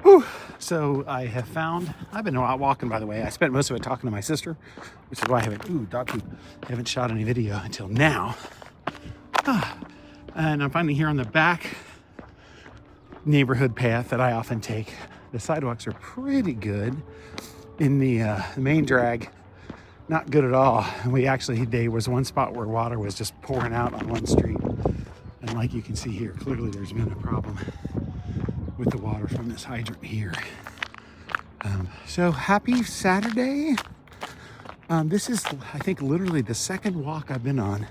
Whew. So I've been out walking, by the way. I spent most of it talking to my sister, which is why I haven't shot any video until now. And I'm finally here on the back neighborhood path that I often take. The sidewalks are pretty good. In the main drag, not good at all. And there was one spot where water was just pouring out on one street. And like you can see here, clearly there's been a problem with the water from this hydrant here. So happy Saturday. This is, I think, literally the second walk I've been on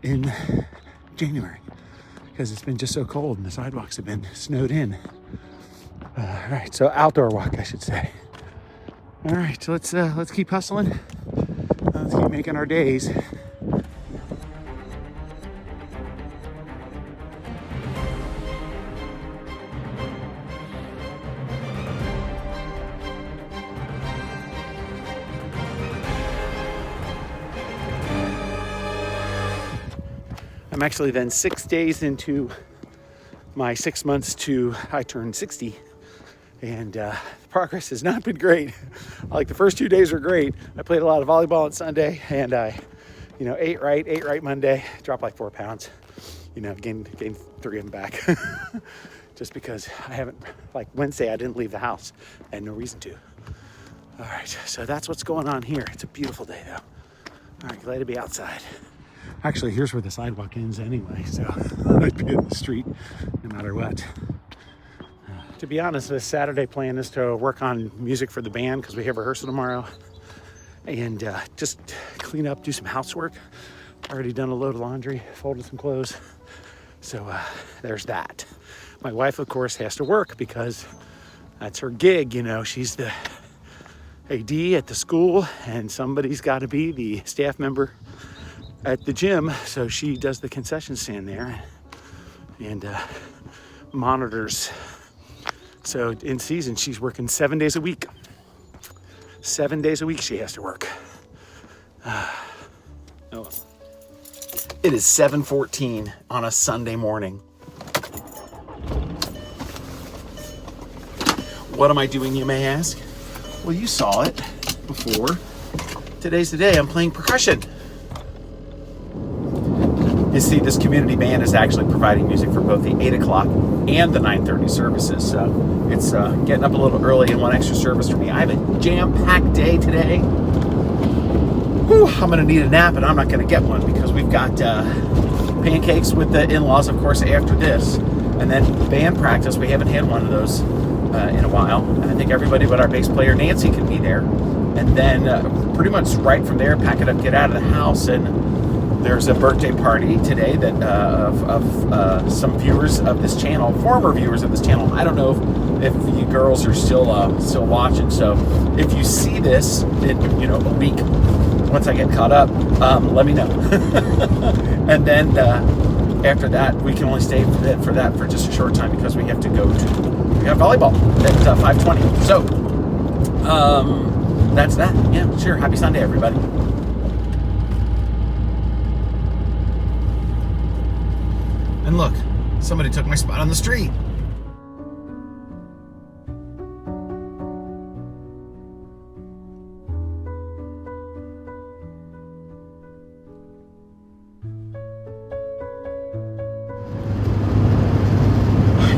in January because it's been just so cold and the sidewalks have been snowed in. All right, so outdoor walk, I should say. All right, so let's keep hustling. Let's keep making our days. I'm actually then 6 days into my 6 months to I turned 60, and progress has not been great. Like the first 2 days were great. I played a lot of volleyball on Sunday, and I, ate right Monday, dropped like 4 pounds. Gained 3 of them back, just because I haven't. Like Wednesday, I didn't leave the house. I had no reason to. All right, so that's what's going on here. It's a beautiful day though. All right, glad to be outside. Actually, here's where the sidewalk ends anyway, so I'd be in the street no matter what. To be honest, this Saturday plan is to work on music for the band because we have rehearsal tomorrow, and just clean up, do some housework. Already done a load of laundry, folded some clothes, so there's that. My wife, of course, has to work because that's her gig. She's the AD at the school, and somebody's got to be the staff member at the gym, so she does the concession stand there and monitors. So in season, she's working 7 days a week. 7 days a week she has to work. It is 7:14 on a Sunday morning. What am I doing, you may ask? Well, you saw it before. Today's the day I'm playing percussion. You see, this community band is actually providing music for both the 8 o'clock and the 9:30 services. So it's getting up a little early and one extra service for me. I have a jam-packed day today. Whew, I'm going to need a nap, and I'm not going to get one because we've got pancakes with the in-laws, of course, after this. And then band practice. We haven't had one of those in a while. And I think everybody but our bass player, Nancy, can be there. And then pretty much right from there, pack it up, get out of the house, and there's a birthday party today that of some viewers of this channel, former viewers of this channel. I don't know if you girls are still watching. So if you see this in a week, once I get caught up, let me know. And then after that, we can only stay for that for just a short time because we have volleyball at 5:20. So that's that. Yeah, sure. Happy Sunday, everybody. And look, somebody took my spot on the street.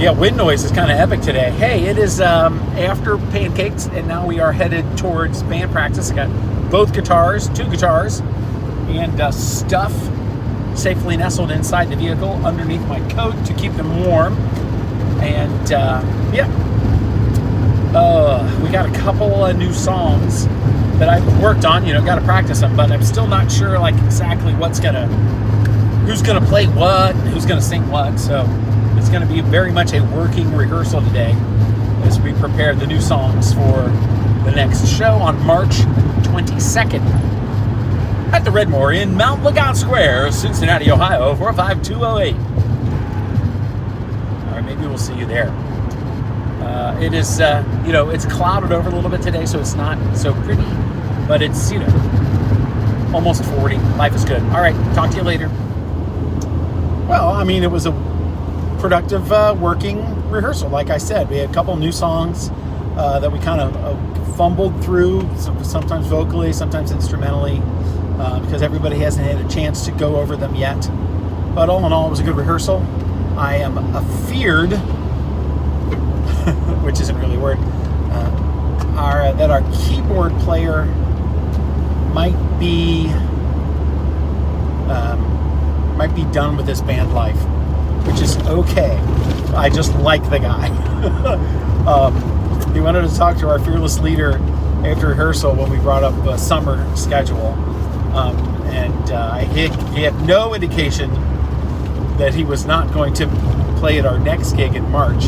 Yeah, wind noise is kind of epic today. Hey, it is after pancakes, and now we are headed towards band practice. I got two guitars, and stuff safely nestled inside the vehicle underneath my coat to keep them warm. And we got a couple of new songs that I've worked on, got to practice them, but I'm still not sure exactly who's gonna play what and who's gonna sing what. So it's gonna be very much a working rehearsal today as we prepare the new songs for the next show on March 22nd. At the Redmore in Mount Lookout Square, Cincinnati, Ohio, 45208. All right, maybe we'll see you there. It is, it's clouded over a little bit today, so it's not so pretty, but it's, almost 40. Life is good. All right, talk to you later. Well, it was a productive working rehearsal. Like I said, we had a couple new songs that we kind of fumbled through, sometimes vocally, sometimes instrumentally, because everybody hasn't had a chance to go over them yet. But all in all, it was a good rehearsal. I am afeared, which isn't really a word, that our keyboard player might be done with his band life, which is okay. I just like the guy. He wanted to talk to our fearless leader after rehearsal when we brought up a summer schedule, and he had no indication that he was not going to play at our next gig in March.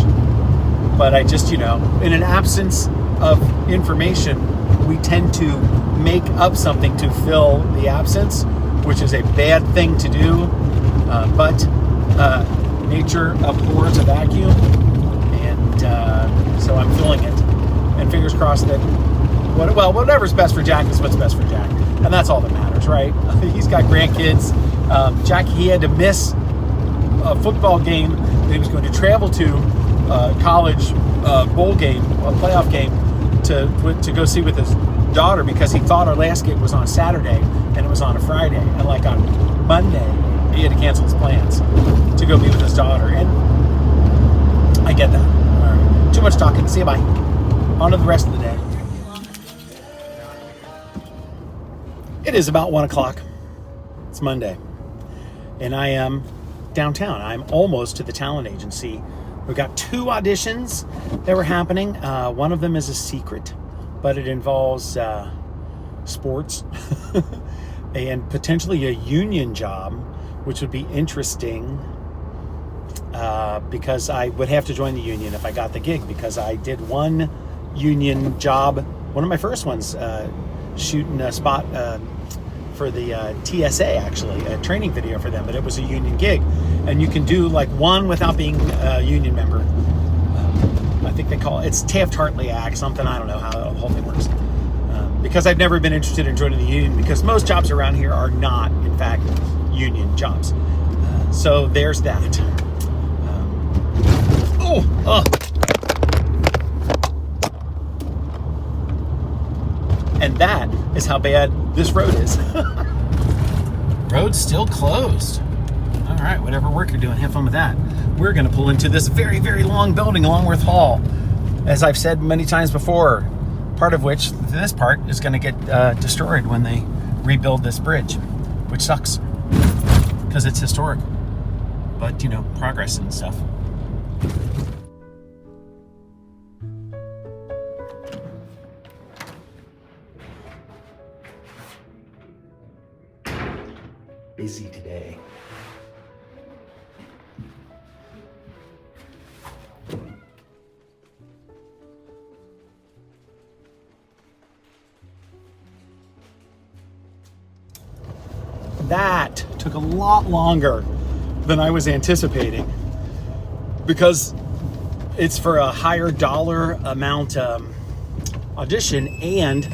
But I just, in an absence of information, we tend to make up something to fill the absence, which is a bad thing to do. But nature abhors a vacuum, and so I'm filling it. And fingers crossed that whatever's best for Jack is what's best for Jack, and that's all that matters, right? He's got grandkids. Jack, he had to miss a football game that he was going to travel to, college bowl game, a playoff game, to go see with his daughter, because he thought our last gig was on Saturday and it was on a Friday, and like on Monday he had to cancel his plans to go be with his daughter. And I get that. All right. Too much talking. See you, bye. On to the rest of the day. It is about 1 o'clock. It's Monday, and I am downtown. I'm almost to the talent agency. We've got 2 auditions that were happening. One of them is a secret, but it involves sports and potentially a union job, which would be interesting because I would have to join the union if I got the gig, because I did one union job, one of my first ones, shooting a spot for the TSA, actually, a training video for them, but it was a union gig. And you can do like one without being a union member. I think they call it's Taft-Hartley Act, something. I don't know how the whole thing works. Because I've never been interested in joining the union, because most jobs around here are not, in fact, union jobs. So there's that. And that is how bad this road is. Road's still closed. All right, whatever work you're doing, have fun with that. We're going to pull into this very, very long building, Longworth Hall. As I've said many times before, part of which, this part, is going to get destroyed when they rebuild this bridge, which sucks because it's historic. But, progress and stuff. Busy today. That took a lot longer than I was anticipating, because it's for a higher dollar amount audition, and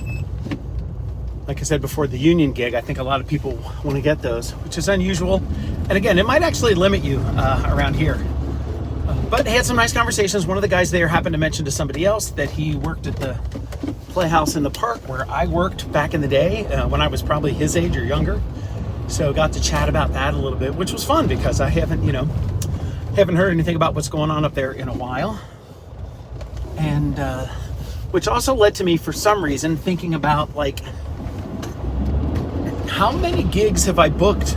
like I said before, the union gig, I think a lot of people want to get those, which is unusual. And again, it might actually limit you around here. But I had some nice conversations. One of the guys there happened to mention to somebody else that he worked at the Playhouse in the Park where I worked back in the day when I was probably his age or younger. So got to chat about that a little bit, which was fun because I haven't heard anything about what's going on up there in a while. And which also led to me, for some reason, thinking about like, how many gigs have I booked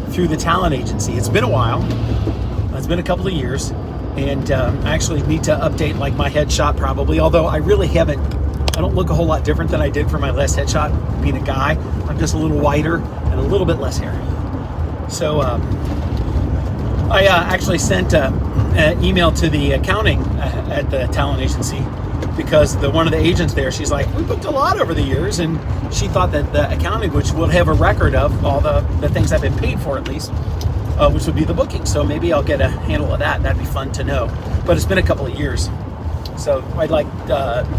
through the talent agency? It's been a while. It's been a couple of years, and I actually need to update like my headshot probably, although I really haven't. I don't look a whole lot different than I did for my last headshot, being a guy. I'm just a little whiter and a little bit less hair. So I actually sent an email to the accounting at the talent agency, because one of the agents there, she's like, we booked a lot over the years, and she thought that the accounting, which will have a record of all the things I've been paid for at least, which would be the booking. So maybe I'll get a handle of that. That'd be fun to know. But it's been a couple of years. So I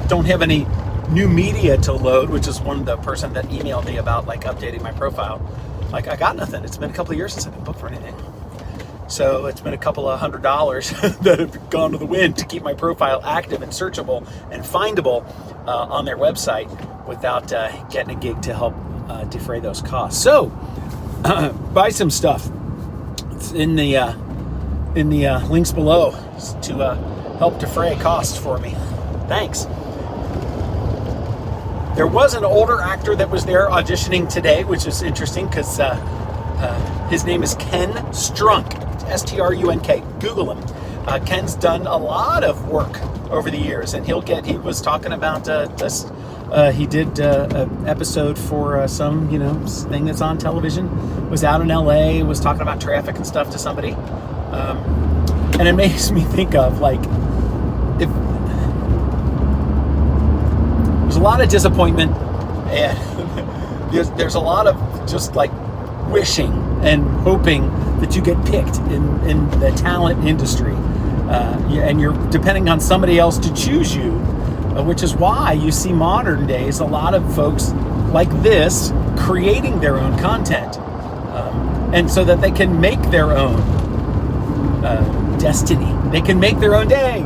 don't have any new media to load, which is one of the person that emailed me about like updating my profile. Like, I got nothing. It's been a couple of years since I've been booked for anything. So it's been a couple of $100 that have gone to the wind to keep my profile active and searchable and findable on their website without getting a gig to help defray those costs. So buy some stuff. It's in the links below to help defray costs for me. Thanks. There was an older actor that was there auditioning today, which is interesting because his name is Ken Strunk, S-T-R-U-N-K. Google him. Ken's done a lot of work over the years, and he was talking about this. He did an episode for some, thing that's on television. Was out in LA, was talking about traffic and stuff to somebody. And it makes me think of, like, if there's a lot of disappointment, and there's a lot of just like wishing and hoping that you get picked in the talent industry, and you're depending on somebody else to choose you, which is why you see modern days a lot of folks like this creating their own content, and so that they can make their own destiny. They can make their own day,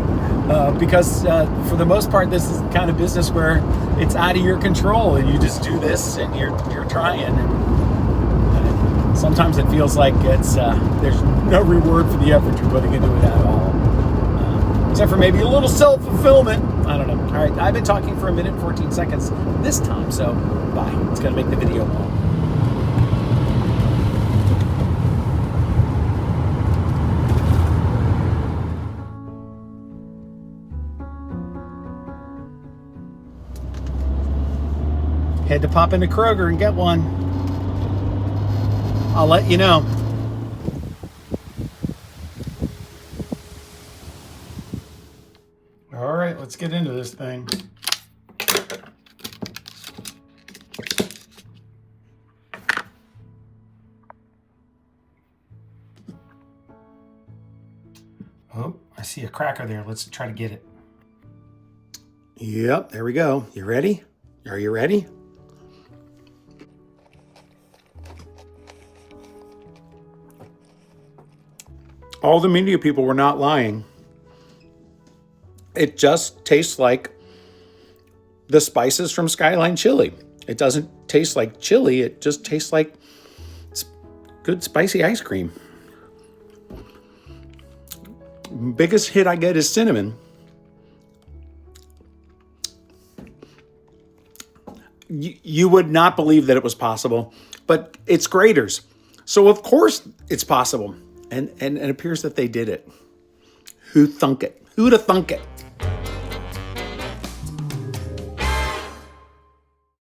because for the most part, this is the kind of business where it's out of your control, and you just do this, and you're trying. And sometimes it feels like it's there's no reward for the effort you're putting into it at all, except for maybe a little self-fulfillment. I don't know. All right, I've been talking for 1 minute and 14 seconds this time, so bye. It's gonna make the video long. Had to pop into Kroger and get one. I'll let you know. All right, let's get into this thing. Oh, I see a cracker there. Let's try to get it. Yep, there we go. You ready? Are you ready? All the media people were not lying. It just tastes like the spices from Skyline chili. It doesn't taste like chili. It just tastes like good spicy ice cream. Biggest hit I get is cinnamon. You would not believe that it was possible, but it's graders. So of course it's possible. And it appears that they did it. Who thunk it? Who'da thunk it?